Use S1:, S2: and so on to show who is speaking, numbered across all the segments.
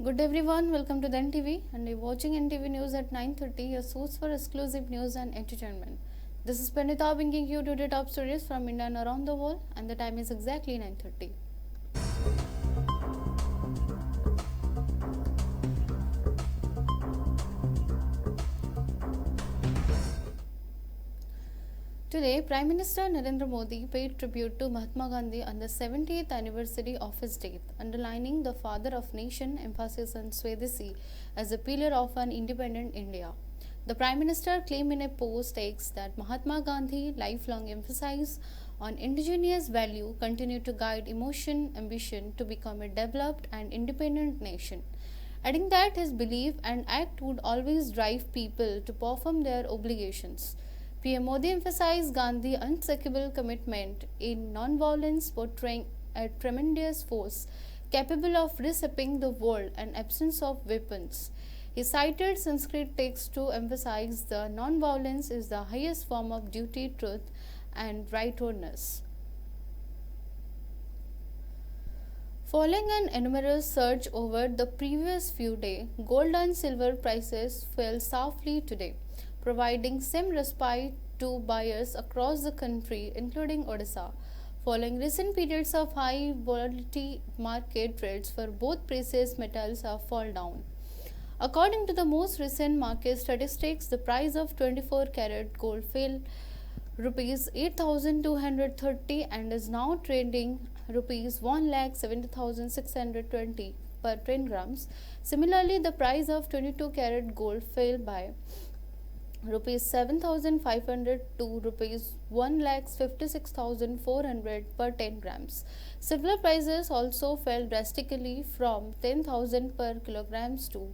S1: Good everyone, welcome to the NTV and you're watching NTV News at 9:30, your source for exclusive news and entertainment. This is Panita bringing you today top stories from India and around the world, and the time is exactly 9:30. Today, Prime Minister Narendra Modi paid tribute to Mahatma Gandhi on the 70th anniversary of his death, underlining the father of nation emphasis on Swadeshi as a pillar of an independent India. The Prime Minister claimed in a post X that Mahatma Gandhi's lifelong emphasis on indigenous value continued to guide emotion, ambition to become a developed and independent nation, adding that his belief and act would always drive people to perform their obligations. PM Modi emphasized Gandhi's unshakable commitment in non-violence, portraying a tremendous force capable of reshaping the world and absence of weapons. He cited Sanskrit texts to emphasize that non-violence is the highest form of duty, truth, and righteousness. Following an enormous surge over the previous few days, gold and silver prices fell sharply today, providing some respite to buyers across the country, including Odisha. Following recent periods of high volatility, market trades for both precious metals have fallen down. According to the most recent market statistics, the price of 24 karat gold fell rupees 8,230 and is now trading rupees 1,70,620 per 10 grams. Similarly, the price of 22 karat gold fell by rupees 7,500 to rupees 1,56,400 per 10 grams. Silver prices also fell drastically from 10,000 per kilograms to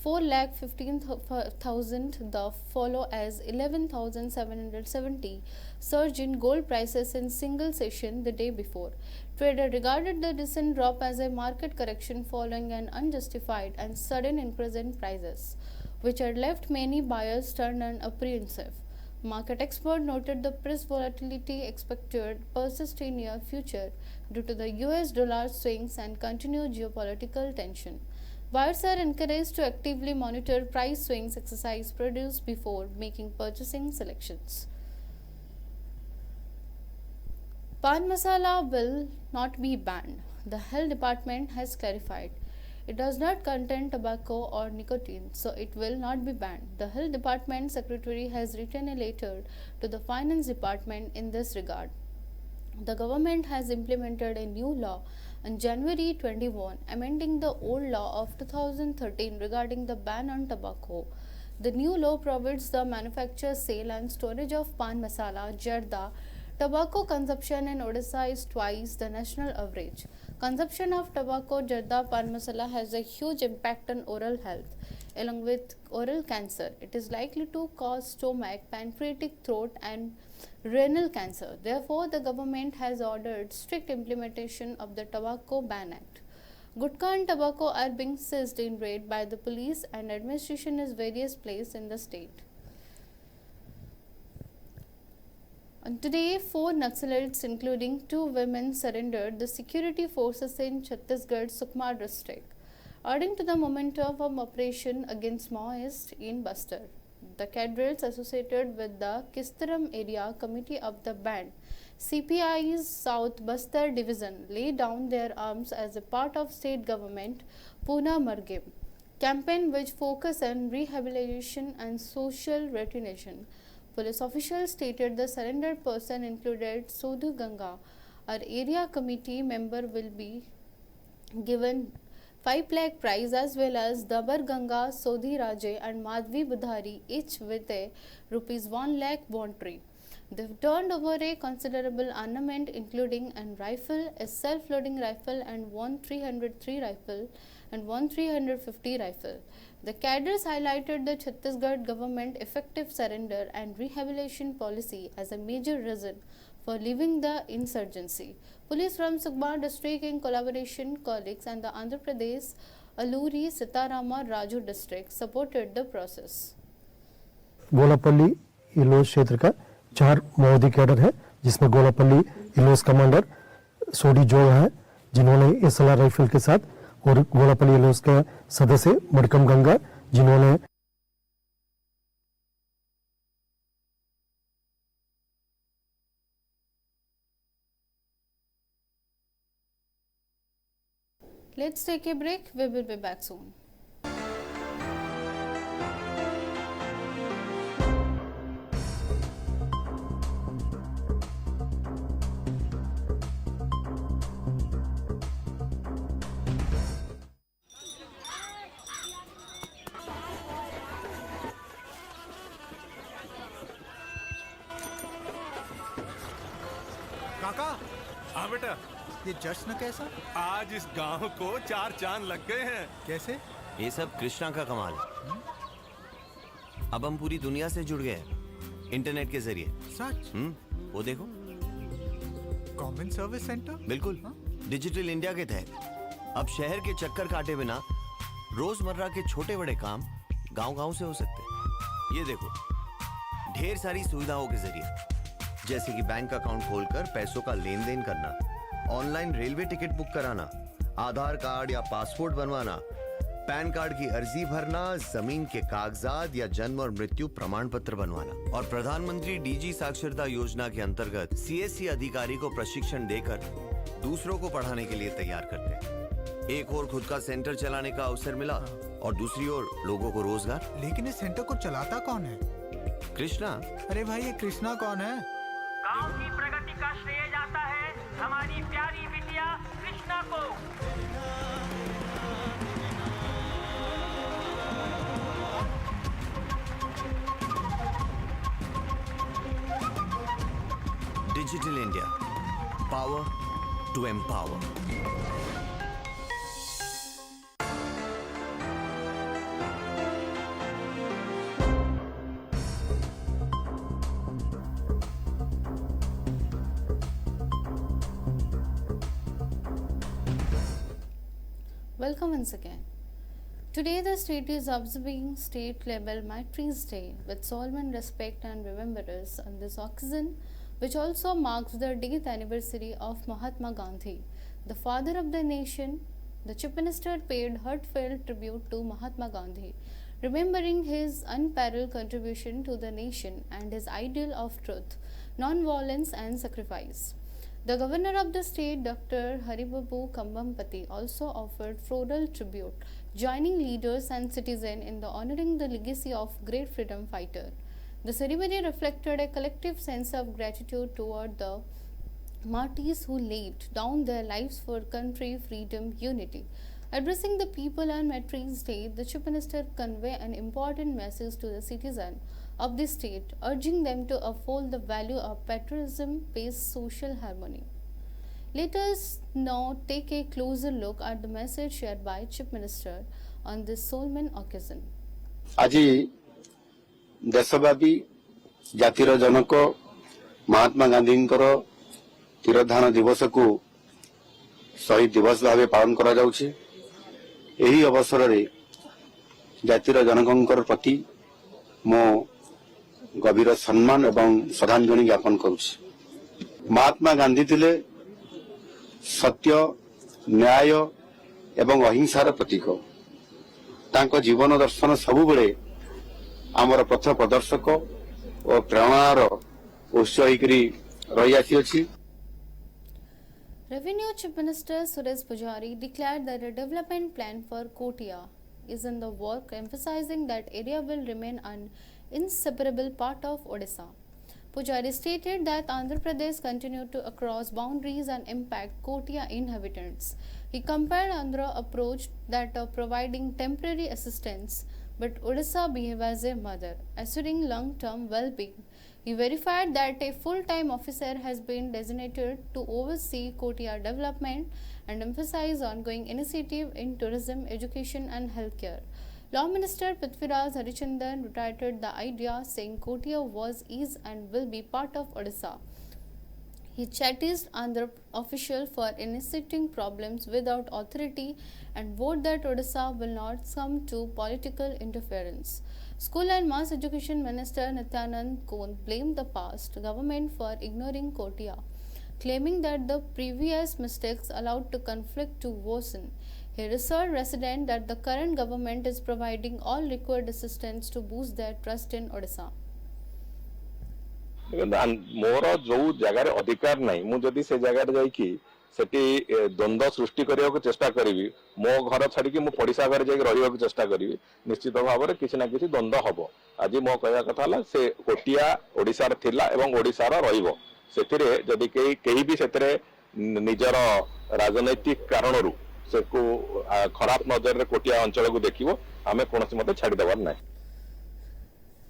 S1: 4,15,000, the follow as 11,770 surge in gold prices in single session the day before. Trader regarded the recent drop as a market correction following an unjustified and sudden increase in prices, which had left many buyers stunned and apprehensive. Market expert noted the price volatility expected persist in near future due to the US dollar swings and continued geopolitical tension. Buyers are encouraged to actively monitor price swings exercise produce before making purchasing selections. Pan masala will not be banned, the Health Department has clarified. It does not contain tobacco or nicotine, so it will not be banned. The Health Department Secretary has written a letter to the Finance Department in this regard. The government has implemented a new law on January 21, amending the old law of 2013 regarding the ban on tobacco. The new law prohibits the manufacture, sale and storage of pan masala, jarda. Tobacco consumption in Odisha is twice the national average. Consumption of tobacco, jarda, pan masala has a huge impact on oral health. Along with oral cancer, it is likely to cause stomach, pancreatic, throat and renal cancer. Therefore, the government has ordered strict implementation of the Tobacco Ban Act. Gutka and tobacco are being seized in raid by the police and administration in various places in the state. And today, 4 Naxalites, including 2 women, surrendered the security forces in Chhattisgarh Sukma district, adding to the momentum of operation against Maoists in Bastar. The cadres associated with the Kistaram Area Committee of the band CPI's South Bastar Division laid down their arms as a part of state government Puna Margim campaign, which focus on rehabilitation and social retention. Police officials stated the surrendered person included Sodhu Ganga. Our area committee member will be given 5 lakh prize as well as Dabar Ganga, Sodhi Raje and Madhvi Budhari each with a rupees 1 lakh bond. They've turned over a considerable armament including a rifle, a self-loading rifle and one 303 rifle and one 350 rifle. The cadres highlighted the Chhattisgarh government effective surrender and rehabilitation policy as a major reason for leaving the insurgency. Police from Sukma district in collaboration colleagues and the Andhra Pradesh Alluri Sitarama Raju district supported the process.
S2: Golapalli इलोस क्षेत्र का 4 माओवादी cadre है, जिसमें Golapalli इलोस commander सोडी जोग है, जिन्होंने SLR rifle के साथ और गोलापल्ली येलोस के सदस्य मडकम गंगा, जिन्होंने
S1: Let's take a break. We will be back soon.
S3: काका,
S4: हाँ बेटा,
S3: ये जश्न कैसा?
S4: आज इस गांव को 4 चांद लग गए हैं।
S3: कैसे?
S5: ये सब कृष्णा का कमाल है। अब हम पूरी दुनिया से जुड़ गए हैं इंटरनेट के जरिए।
S3: सच?
S5: वो देखो।
S3: Common service centre?
S5: बिल्कुल। डिजिटल इंडिया के तहत अब शहर के चक्कर काटे बिना रोजमर्रा के छोटे बड़े काम गांव-गांव से हो सकते हैं। ये देखो, ढेर सारी सुविधाओं के जरिए, जैसे कि बैंक अकाउंट खोलकर पैसों का लेन देन करना, ऑनलाइन रेलवे टिकट बुक कराना, आधार कार्ड या पासपोर्ट बनवाना, पैन कार्ड की अर्जी भरना, जमीन के कागजात या जन्म और मृत्यु प्रमाण पत्र बनवाना। और प्रधानमंत्री डीजी साक्षरता योजना के अंतर्गत सीएससी अधिकारी को प्रशिक्षण देकर दूसरों को पढ़ाने के लिए तैयार करते हैं। एक और खुद का सेंटर चलाने का अवसर मिला और दूसरी ओर लोगों को रोजगार।
S3: लेकिन इस सेंटर को चलाता कौन है?
S5: कृष्णा।
S3: अरे भाई, ये कृष्णा कौन है?
S6: गांव की प्रगति का श्रेय जाता है हमारी प्यारी बिटिया कृष्णा को।
S5: Digital India, power to empower.
S1: Welcome once again. Today the state is observing state level Maitre's Day with solemn respect and remembrance on this occasion, which also marks the 10th anniversary of Mahatma Gandhi, the father of the nation. The Chief Minister paid heartfelt tribute to Mahatma Gandhi, remembering his unparalleled contribution to the nation and his ideal of truth, non-violence and sacrifice. The governor of the state, Dr. Haribabu Kambampati, also offered floral tribute, joining leaders and citizens in the honoring the legacy of great freedom fighter. The ceremony reflected a collective sense of gratitude toward the martyrs who laid down their lives for country, freedom, unity. Addressing the people on Maitre's Day, the Chief Minister conveyed an important message to the citizens of the state, urging them to uphold the value of patriotism, peace, social harmony. Let us now take a closer look at the message shared by Chief Minister on this solemn occasion.
S7: আজি দেশব্যাপী জাতির জনক মহাত্মা গান্ধীଙ୍କର তিରୋଧାନ ଦିବସକୁ শহীদ দিবস ভাবে পালন করা যাଉଛି। ଏହି ଅବସରରେ ଜାତିର ଜନକଙ୍କର ପ୍ରତି ମୁଁ ଗଭୀର ସମ୍ମାନ ଏବଂ ଶ୍ରଦ୍ଧାଞ୍ଜଳି ଜ୍ଞାପନ କରୁଛି। ମହାତ୍ମା ଗାନ୍ଧୀ ଥିଲେ ସତ୍ୟ, ନ୍ୟାୟ ଏବଂ ଅହିଂସାର ପ୍ରତୀକ। ତାଙ୍କ ଜୀବନ ଦର୍ଶନ ସବୁବେଳେ ଆମର ପଥ ପ୍ରଦର୍ଶକ ଓ ପ୍ରେରଣାର ଉତ୍ସ ହୋଇକରି ରହିଆସିଅଛି।
S1: Revenue Chief Minister Suresh Pujari declared that a development plan for Kotia is in the work, emphasizing that area will remain an inseparable part of Odisha. Pujari stated that Andhra Pradesh continued to cross boundaries and impact Kotia inhabitants. He compared Andhra approach that of providing temporary assistance, but Odisha behave as a mother, assuring long-term well-being. He verified that a full-time officer has been designated to oversee Kotia development and emphasize ongoing initiative in tourism, education and healthcare. Law Minister Prithviraj Harichandan reiterated the idea, saying Kotia was, is and will be part of Odisha. He chastised Andhra officials for initiating problems without authority and vowed that Odisha will not succumb to political interference. School and Mass Education Minister Nityanand Kon blamed the past government for ignoring Kotia. claiming that the previous mistakes allowed the conflict to worsen. He assured residents that the current government is providing all required assistance to boost their trust in Odisha.
S8: मोर जो जगार अधिकार नहीं मु जदि से जगार जाइकी सेठी द्वंद्व सृष्टि करने को चेष्टा करी मो घर छाड़ी मु पड़िशा घर जाइए रही चेष्टा करी निश्चित भाव में किसी ना किसी द्वंद्व हम आज मो कहवा कथा से कोटिया ओडिशार थिला एवं ओडिशार रहिबो सेथिरे जदि केही भी सेतरे निजर राजनैतिक कारणरू से को खराब नजर रे कोटिया अंचल को देखिबो आमे कोनोसी मते छाड़ी देबार नै।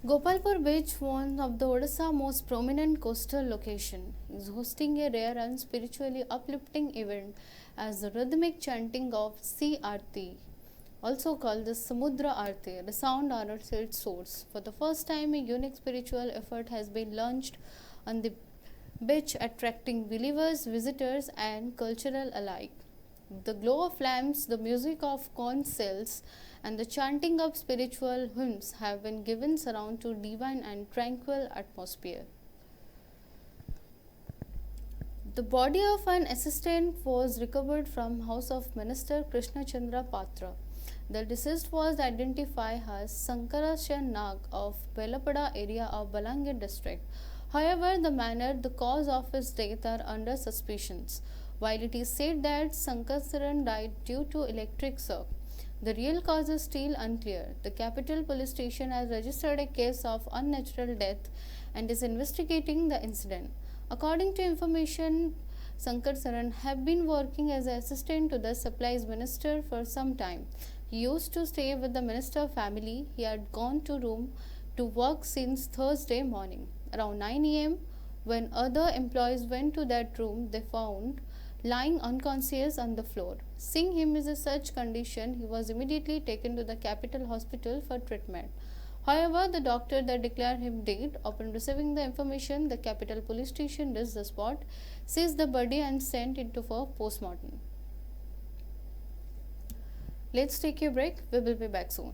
S1: Gopalpur Beach, one of the Odisha most prominent coastal location, is hosting a rare and spiritually uplifting event as the rhythmic chanting of Sea Aarti, also called the Samudra Aarti, resound on its source. For the first time, a unique spiritual effort has been launched on the beach, attracting believers, visitors, and cultural alike. The glow of lamps, the music of conch shells, and the chanting of spiritual hymns have been given surround to divine and tranquil atmosphere. The body of an assistant was recovered from house of Minister Krishna Chandra Patra. The deceased was identified as Sankarashan Nag of Belapada area of Balangir district. However, the manner, the cause of his death are under suspicions. While it is said that Sankarashan died due to electric shock, the real cause is still unclear. The Capital Police Station has registered a case of unnatural death and is investigating the incident. According to information, Sankarashan had been working as an assistant to the Supplies Minister for some time. He used to stay with the minister family. He had gone to room to work since Thursday morning. Around 9 a.m., when other employees went to that room, they found lying unconscious on the floor. Seeing him in such condition, he was immediately taken to the Capital Hospital for treatment. However, the doctor that declared him dead. Upon receiving the information, the Capital Police Station reached the spot, seized the body and sent it for postmortem. Let's take a break. We will be back soon.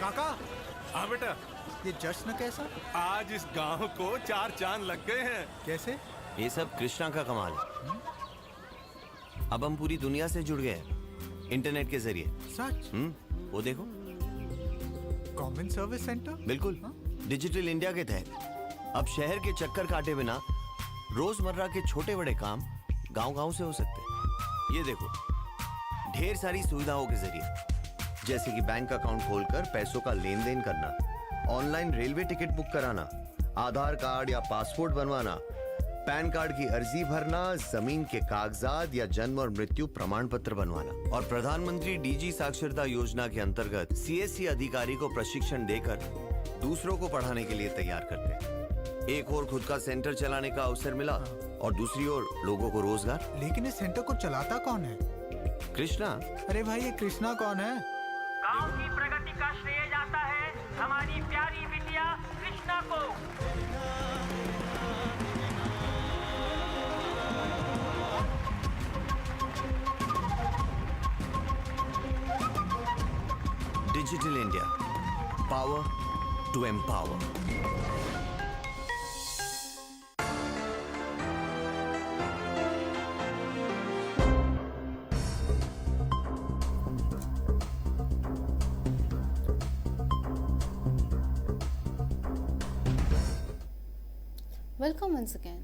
S3: काका
S4: हाँ बेटा,
S3: ये जश्न कैसा?
S4: आज इस गांव को 4 चांद लग गए हैं।
S3: कैसे?
S5: ये सब कृष्णा का कमाल है। अब हम पूरी दुनिया से जुड़ गए हैं इंटरनेट के जरिए।
S3: सच?
S5: वो देखो।
S3: Common service centre?
S5: बिल्कुल। डिजिटल इंडिया के तहत अब शहर के चक्कर काटे बिना रोजमर्रा के छोटे बड़े काम गांव-गांव से हो सकते हैं। ये देखो, ढेर सारी सुविधाओं के जरिए, जैसे कि बैंक अकाउंट खोलकर पैसों का लेन देन करना, ऑनलाइन रेलवे टिकट बुक कराना, आधार कार्ड या पासपोर्ट बनवाना, पैन कार्ड की अर्जी भरना, जमीन के कागजात या जन्म और मृत्यु प्रमाण पत्र बनवाना। और प्रधानमंत्री डीजी साक्षरता योजना के अंतर्गत सीएससी अधिकारी को प्रशिक्षण देकर दूसरों को पढ़ाने के लिए तैयार करते हैं। एक और खुद का सेंटर चलाने का अवसर मिला और दूसरी ओर लोगों को रोजगार।
S3: लेकिन इस सेंटर को चलाता कौन है?
S5: कृष्णा।
S3: अरे भाई, ये कृष्णा कौन है?
S6: गांव की प्रगति का श्रेय जाता है हमारी प्यारी बिटिया कृष्णा को।
S5: Digital India, power to empower.
S1: Welcome once again.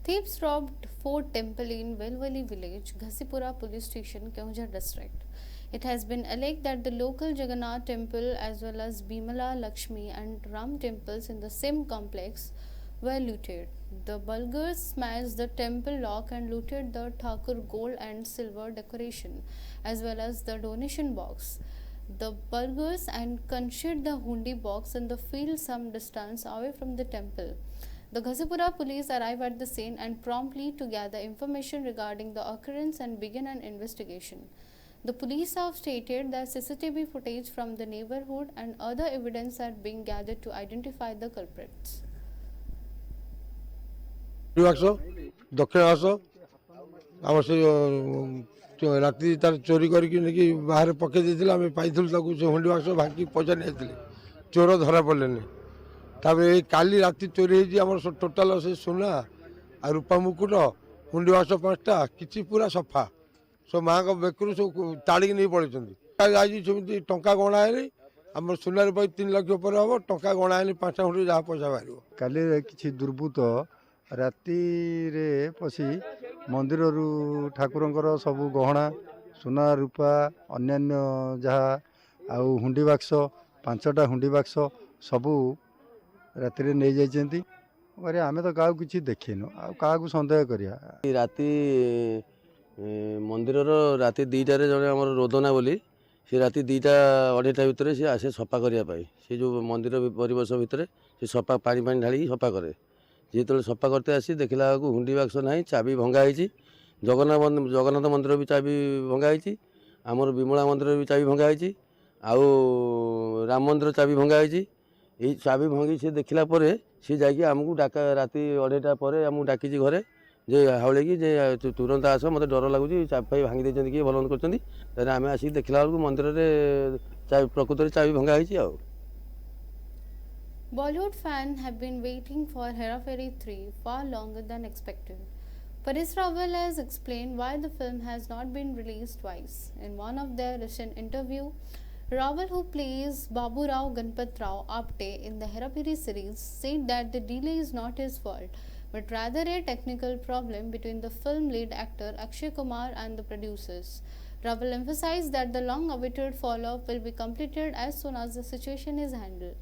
S1: Thieves robbed Fort Temple in Velvali village, Ghasipura police station, Keonjhar district. It has been alleged that the local Jagannath temple as well as Bimala, Lakshmi and Ram temples in the same complex were looted. The burglars smashed the temple lock and looted the Thakur gold and silver decoration as well as the donation box. The burglars and concealed the hundi box in the field some distance away from the temple. The Ghasipura police arrived at the scene and promptly to gather information regarding the occurrence and begin an investigation. The police have stated that CCTV footage from the neighborhood and other evidence are being gathered to identify the culprits.
S9: दक्षिण आस आम से राति तार चोरी करके बाहर पकई देते आम पाई से हुंडी बाक्स भांगी पैसा नहीं चोर धरा पड़े तापर काली राति चोरी होम टोटाल से सुना आ रूपा मुकुट हुंडी बाक्स 5टा कि पूरा सफा सब माँ को बेकरू सब ताड़ी नहीं पड़े आज सेमती टंका गणा है आम सुनार पाई 3 लाख पर हम टंका गणा है 5टा हुंडी जहाँ पैसा बाहर
S10: काली किसी दुर्बृत्त राति पशि मंदिर ठाकुरंकर सबू गहना सुना रूपा अन्यान्य जहाँ आउ हुंडी बाक्स 5टा हुंडी बाक्स सबू राति नहीं जाइछन्ती अरे आमे तो काहू किछि देखिनु आ काहू संदेह करिया
S11: राति मंदिर राति 2टारे जड़े आम रोदना बोली सी राति 2टा 2:30 भितर सी आसे सफा करने से जो मंदिर परिवेश भितर से सफा पानी पानी ढाली सफा करे जो सफा करते आसी देखला हुंडी बाक्स ना चाबी भंगाई जगन्नाथ मंदिर भी चाबी भंगाई आमर विमला मंदिर भी चाबी भंगाई आउ राम मंदिर चाबी भंगाई यही चाबी भंगी से देखला सी जाकि आमको डाका राति 2:30 पर आमको डाकी घरे जे हावले कि जे तुरंत आस मत डर लगुच चाबी भांगी देते किए भल कर आम आसिक देखला बेलू मंदिर में प्रकृत चाबी भंगाई आउ
S1: Bollywood fans have been waiting for Hera Fairy 3 far longer than expected. Paresh Rawal has explained why the film has not been released twice. In one of their recent interview, Rawal, who plays Babu Rao Ganpat Rao Apte in the Hera Fairy series, said that the delay is not his fault, but rather a technical problem between the film lead actor Akshay Kumar and the producers. Rawal emphasized that the long-awaited follow-up will be completed as soon as the situation is handled,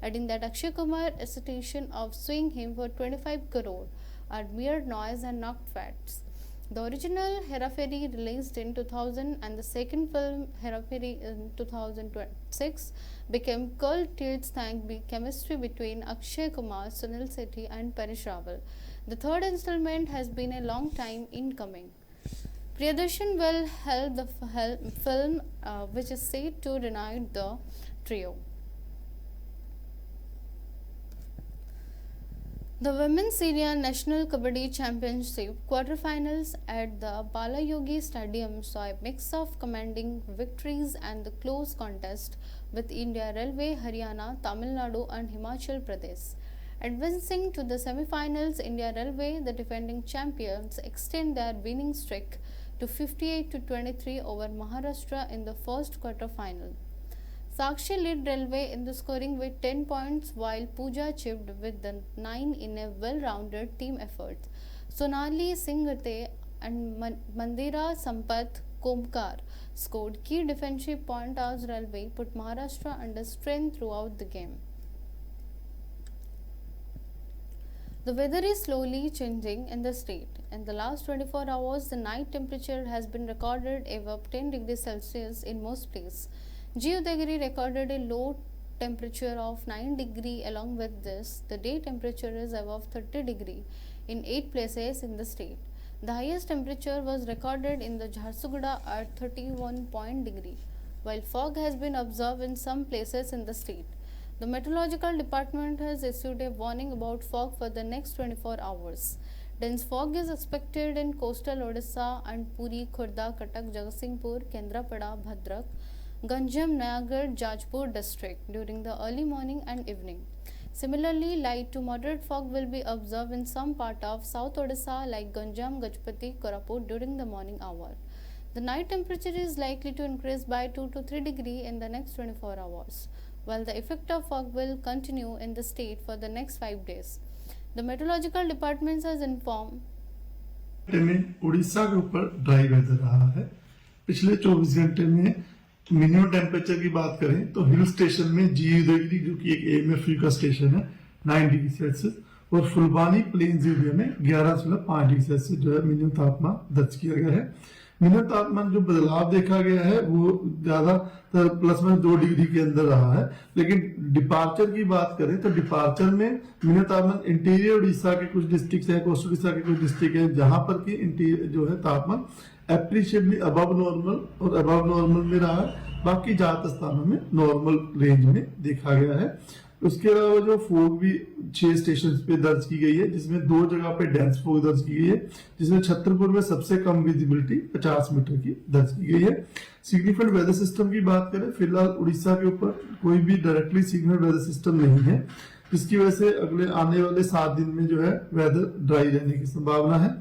S1: adding that Akshay Kumar's hesitation of suing him for 25 crore are mere noise and not facts. The original Hera Fairy released in 2000 and the second film Hera Fairy in 2006 became cult hits thanks to chemistry between Akshay Kumar, Sunil Sethi and Paresh Rawal. The third installment has been a long time in coming. Priyadarshan will help the film which is said to reunite the trio. The Women's Senior National Kabaddi Championship quarterfinals at the Balayogi Stadium saw a mix of commanding victories and the close contest with India Railway, Haryana, Tamil Nadu and Himachal Pradesh. Advancing to the semi-finals, India Railway, the defending champions, extend their winning streak to 58-23 over Maharashtra in the first quarter-final. Sakshi led Railway in the scoring with 10 points while Pooja chipped with the 9 in a well-rounded team effort. Sonali Singhate and Mandira Sampath Komkar scored key defensive points as Railway put Maharashtra under strain throughout the game. The weather is slowly changing in the state. In the last 24 hours, the night temperature has been recorded above 10 degrees Celsius in most places. Jayodagiri recorded a low temperature of 9 degree. Along with this, the day temperature is above 30 degree in 8 places in the state. The highest temperature was recorded in the Jharsuguda at 31 degree, while fog has been observed in some places in the state. The meteorological department has issued a warning about fog for the next 24 hours. Dense fog is expected in coastal Odisha and Puri, Khurda, Cuttack, Jagatsinghpur, Kendrapada, Bhadrak, Ganjam, Nayagarh, Jajpur district during the early morning and evening. Similarly, light to moderate fog will be observed in some part of South Odisha like Ganjam, Gajpati, Koraput during the morning hour. The night temperature is likely to increase by 2 to 3 degree in the next 24 hours, while the effect of fog will continue in the state for the next 5 days. The meteorological department has informed
S12: में उड़ीसा के ऊपर dry weather रहा है। पिछले 24 घंटे में minimum temperature की बात करें तो हिल स्टेशन में जी उदयगिरी जो कि एक AMFU का स्टेशन है 9 डिग्री सेल्सियस और फुलबानी प्लेन्स एरिया में 11.5 डिग्री सेल्सियस जो है मिनिमम तापमान दर्ज किया गया है। मिनिमम तापमान जो बदलाव देखा गया है वो ज्यादातर प्लस माइनस 2 डिग्री के अंदर रहा है। लेकिन डिपार्चर की बात करें तो डिपार्चर में मिनिमम तापमान इंटीरियर उड़ीसा के कुछ डिस्ट्रिक्ट है, कोस्टल उड़ीसा के कुछ डिस्ट्रिक्ट है, जहां पर की इंटीरियर जो है तापमान एप्रिशिएबली अबव नॉर्मल और अबव नॉर्मल में रहा है। बाकी ज्यादातर स्थानों में नॉर्मल रेंज में देखा गया है। उसके अलावा जो फोग भी 6 स्टेशन पे दर्ज की गई है, जिसमें 2 जगह पे डेंस फोग दर्ज की गई है, जिसमें छतरपुर में सबसे कम विजिबिलिटी 50 मीटर की दर्ज की गई है। सिग्निफिकेंट वेदर सिस्टम की बात करें, फिलहाल उड़ीसा के ऊपर कोई भी डायरेक्टली सिग्निफिकेंट वेदर सिस्टम नहीं है, जिसकी वजह से अगले आने वाले 7 दिन में जो है वेदर ड्राई रहने की संभावना है।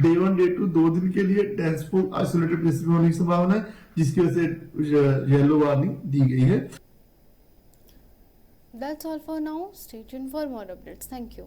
S12: डे 1 डे 2 2 दिन के लिए डेंस फोग आइसोलेटेड प्लेसेस में होने की संभावना है, जिसकी वजह से येलो वार्निंग दी गई है।
S1: That's all for now. Stay tuned for more updates. Thank you.